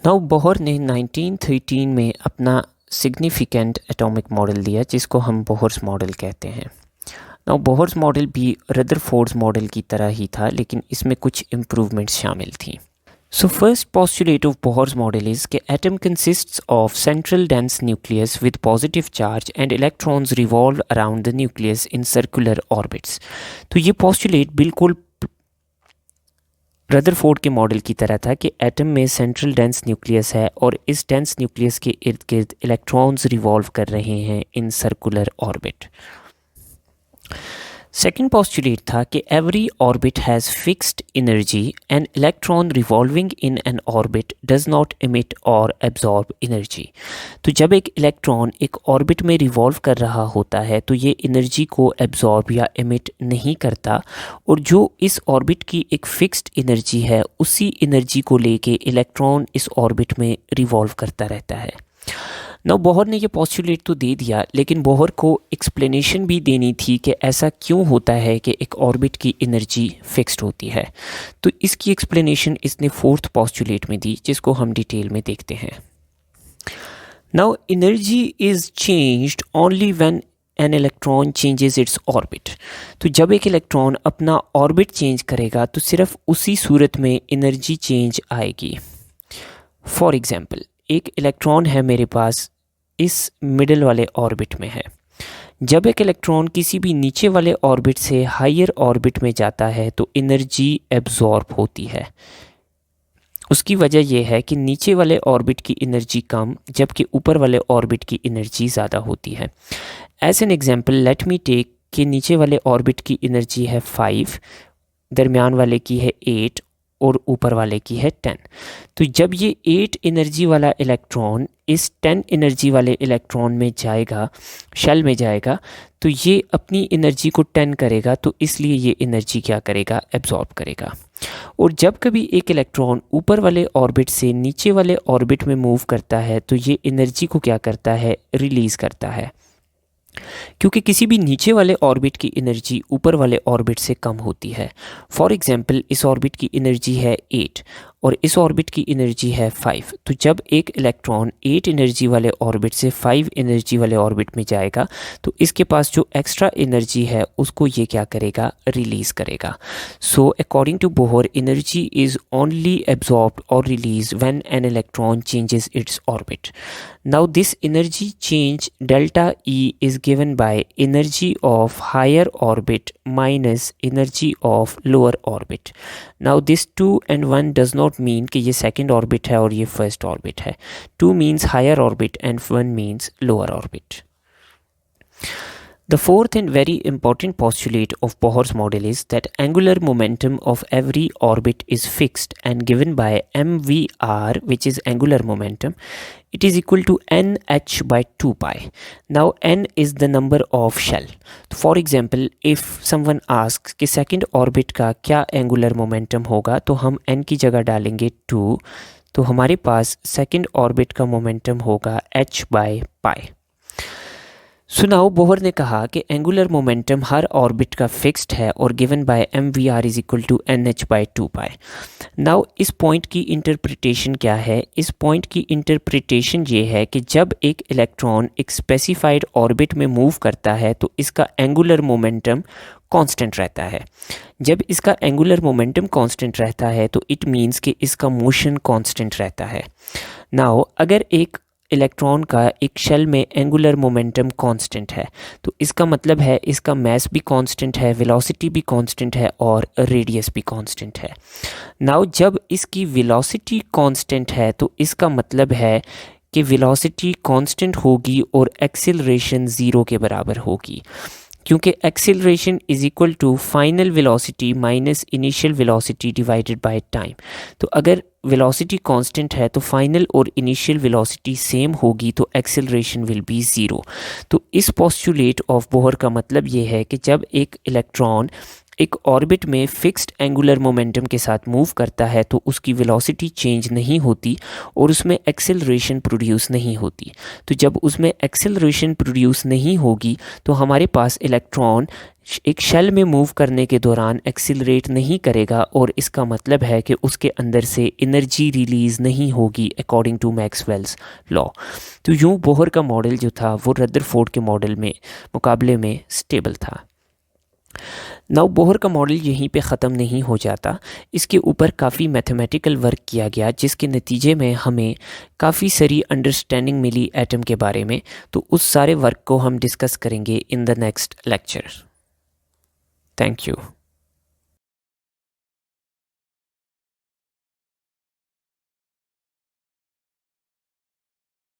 Now Bohr ने 1913 में अपना सिग्निफिकेंट एटॉमिक मॉडल दिया जिसको हम बोहर्स मॉडल कहते हैं। नाउ बोहर्स मॉडल भी रदरफोर्ड्स मॉडल की तरह ही था, लेकिन इसमें कुछ इम्प्रूवमेंट्स शामिल थी। So first postulate of Bohr's model is कि atom consists of central dense nucleus with positive charge and electrons revolve around the nucleus in circular orbits। तो ये postulate बिल्कुल रदरफोर्ड के मॉडल की तरह था कि एटम में सेंट्रल डेंस न्यूक्लियस है और इस डेंस न्यूक्लियस के इर्द गिर्द इलेक्ट्रॉन्स रिवॉल्व कर रहे हैं in circular orbit. Second postulate था कि every orbit has fixed energy and electron revolving in an orbit does not emit और एब्जॉर्ब एनर्जी। तो जब एक इलेक्ट्रॉन एक ऑर्बिट में रिवॉल्व कर रहा होता है तो ये एनर्जी को एब्जॉर्ब या इमिट नहीं करता, और जो इस ऑर्बिट की एक फिक्स्ड एनर्जी है उसी एनर्जी को लेके इलेक्ट्रॉन इस ऑर्बिट में रिवॉल्व करता रहता है। नाउ बोहर ने ये पॉस्टुलेट तो दे दिया, लेकिन बोहर को एक्सप्लेनेशन भी देनी थी कि ऐसा क्यों होता है कि एक ऑर्बिट की एनर्जी फिक्स्ड होती है। तो इसकी एक्सप्लेनेशन इसने फोर्थ पॉस्टुलेट में दी, जिसको हम डिटेल में देखते हैं। Now energy is changed only when an electron changes its orbit. तो जब एक इलेक्ट्रॉन अपना ऑर्बिट चेंज करेगा तो सिर्फ उसी सूरत में एनर्जी चेंज आएगी। फॉर एग्जाम्पल, एक इलेक्ट्रॉन है मेरे पास, इस मिडल वाले ऑर्बिट में है। जब एक इलेक्ट्रॉन किसी भी नीचे वाले ऑर्बिट से हायर ऑर्बिट में जाता है तो एनर्जी एब्जॉर्ब होती है। उसकी वजह यह है कि नीचे वाले ऑर्बिट की एनर्जी कम जबकि ऊपर वाले ऑर्बिट की एनर्जी ज़्यादा होती है। As an example let me take कि नीचे वाले ऑर्बिट की एनर्जी है 5, दरमियान वाले की है 8 और ऊपर वाले की है 10। तो जब ये 8 एनर्जी वाला इलेक्ट्रॉन इस 10 एनर्जी वाले इलेक्ट्रॉन में जाएगा, शेल में जाएगा, तो ये अपनी एनर्जी को 10 करेगा, तो इसलिए ये एनर्जी क्या करेगा, एब्जॉर्ब करेगा। और जब कभी एक इलेक्ट्रॉन ऊपर वाले ऑर्बिट से नीचे वाले ऑर्बिट में मूव करता है तो ये एनर्जी को क्या करता है, रिलीज़ करता है, क्योंकि किसी भी नीचे वाले ऑर्बिट की एनर्जी ऊपर वाले ऑर्बिट से कम होती है। फॉर एग्जांपल इस ऑर्बिट की एनर्जी है 8 और इस ऑर्बिट की एनर्जी है 5। तो जब एक इलेक्ट्रॉन 8 एनर्जी वाले ऑर्बिट से 5 एनर्जी वाले ऑर्बिट में जाएगा तो इसके पास जो एक्स्ट्रा एनर्जी है उसको ये क्या करेगा, रिलीज़ करेगा। So according to Bohr energy is only absorbed और release when an electron changes its orbit. Now this energy change delta E is given by energy of higher orbit minus energy of lower orbit। Now this 2 and 1 does not mean कि ये second orbit है और ये first orbit है। 2 means higher orbit and 1 means lower orbit। The fourth and very important postulate of Bohr's model is that angular momentum of every orbit is fixed and given by mvr, which is angular momentum. It is equal to nh by 2 pi. Now n is the number of shell. For example, if someone asks कि second orbit का क्या angular momentum होगा, तो हम n की जगह डालेंगे 2, तो हमारे पास second orbit का momentum होगा h by pi। सुनाओ बोहर ने कहा कि एंगुलर मोमेंटम हर ऑर्बिट का फिक्स्ड है और given by mvr is equal to nh by 2 pi. Now इस पॉइंट की इंटरप्रिटेशन क्या है? इस पॉइंट की इंटरप्रिटेशन ये है कि जब एक इलेक्ट्रॉन एक स्पेसिफाइड ऑर्बिट में मूव करता है तो इसका एंगुलर मोमेंटम कांस्टेंट रहता है। जब इसका एंगुलर मोमेंटम कांस्टेंट रहता है तो इट मीन्स कि इसका मोशन कांस्टेंट रहता है। नाउ अगर एक इलेक्ट्रॉन का एक शेल में एंगुलर मोमेंटम कांस्टेंट है तो इसका मतलब है इसका मास भी कांस्टेंट है, वेलोसिटी भी कांस्टेंट है और रेडियस भी कांस्टेंट है। नाउ जब इसकी वेलोसिटी कांस्टेंट है तो इसका मतलब है कि वेलोसिटी कांस्टेंट होगी और एक्सेलरेशन 0 के बराबर होगी, क्योंकि acceleration is equal to final velocity minus initial velocity divided by time. तो अगर वेलोसिटी कांस्टेंट है तो फाइनल और इनिशियल वेलोसिटी सेम होगी, तो एक्सेलरेशन विल बी 0। तो इस पोस्टुलेट ऑफ बोहर का मतलब ये है कि जब एक इलेक्ट्रॉन एक ऑर्बिट में फिक्स्ड एंगुलर मोमेंटम के साथ मूव करता है तो उसकी वेलोसिटी चेंज नहीं होती और उसमें एक्सेलरेशन प्रोड्यूस नहीं होती। तो जब उसमें एक्सेलरेशन प्रोड्यूस नहीं होगी तो हमारे पास इलेक्ट्रॉन एक शेल में मूव करने के दौरान एक्सेलरेट नहीं करेगा और इसका मतलब है कि उसके अंदर से एनर्जी रिलीज़ नहीं होगी अकॉर्डिंग टू मैक्सवेल्स लॉ। तो यूँ बोहर का मॉडल जो था वो रदरफोर्ड के मॉडल में मुकाबले में स्टेबल था। नाउ बोहर का मॉडल यहीं पे ख़त्म नहीं हो जाता, इसके ऊपर काफ़ी मैथमेटिकल वर्क किया गया जिसके नतीजे में हमें काफ़ी सारी अंडरस्टैंडिंग मिली एटम के बारे में। तो उस सारे वर्क को हम डिस्कस करेंगे in the next lecture. Thank you.